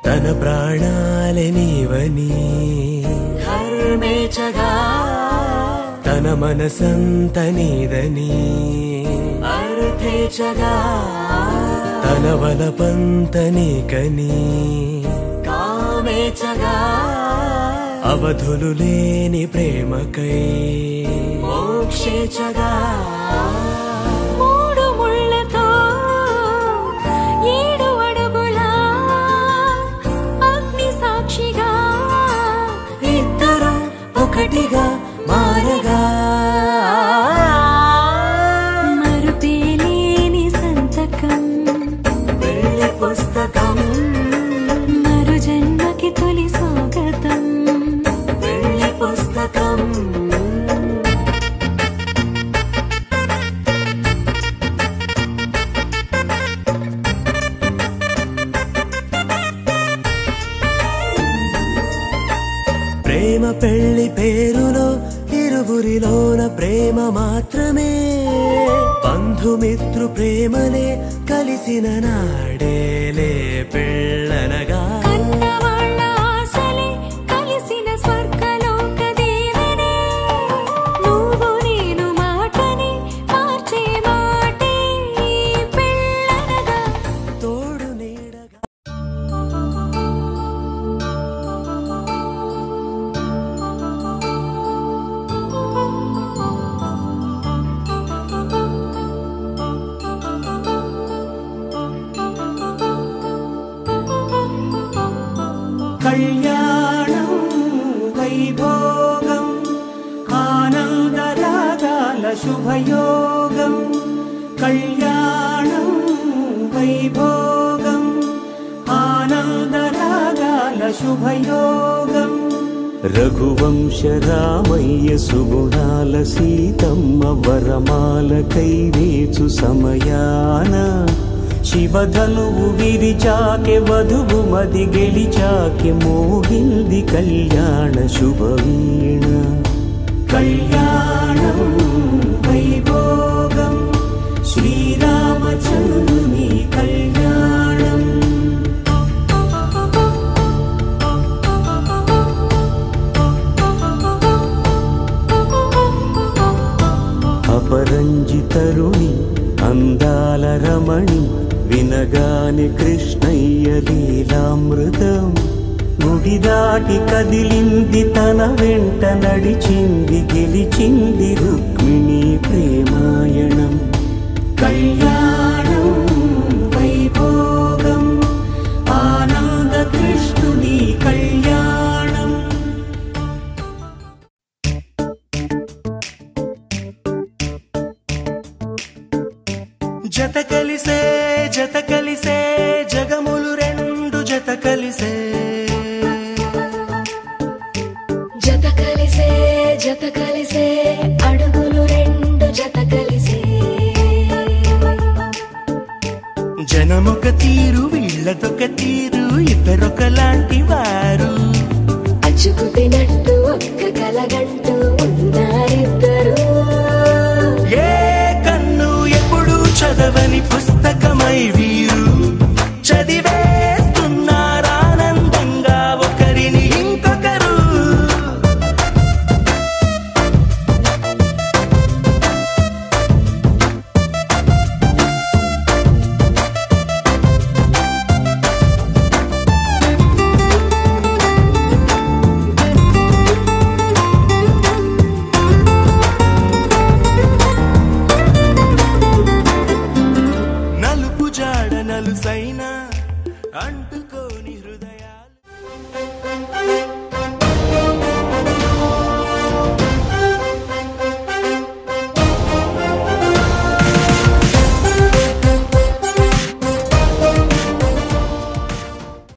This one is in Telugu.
తన ప్రాణాలే నీవని ధర్మేచగా తన మనసంత నీదని అర్థేచగా తన వలపంత నీకని కామేచగా అవధులు లేని ప్రేమకై మోక్షేచగా ఒకటిగా మారగా మరుపేలేని సంతకం వెళ్ళి పుస్తకం మరు జన్మకి తొలి స్వాగతం వెళ్ళి పుస్తకం ప్రేమ పెళ్లి పేరులో ఇరువురిలోన ప్రేమ మాత్రమే బంధుమిత్రు ప్రేమనే కలిసిన నాడేలే పెళ్ళనగా కన్నవాళ్ళ ఆశలే కలిసిన స్వర్గలోక దేవనే నువ్వు నేను మాటని మార్చే మాటే పెళ్ళనగా తోడు నీడగా కళ్యాణం వైభోగం ఆనందరాగాల శుభయోగం కళ్యాణం వైభోగం ఆనందరాగాల శుభయోగం రఘువంశ రామయ్య సుగుణాల సీతమ్మ వరమాల కైవేచు సమయాన శివధనువు విరిచాకె వధువు మది గెలిచాకె మోగింది కళ్యాణ శుభవీణ కళ్యాణం వైభోగం శ్రీరామచంద్రుని కళ్యాణం అపరంజి తరుణి అందాల రమణి వినగాని కృష్ణయ్య లీలామృతం గుడి దాటి కదిలింది తన వెంట నడిచింది గెలిచింది రుక్మిణి ప్రేమాయణం కళ్యాణం వైభోగం ఆనంద కృష్ణుని కళ్యాణం జత కలిసే జగములు రెండు జత కలిసే జత కలిసే అడుగులు రెండు జత కలిసే జనమొక తీరు వీళ్ళదొక తీరు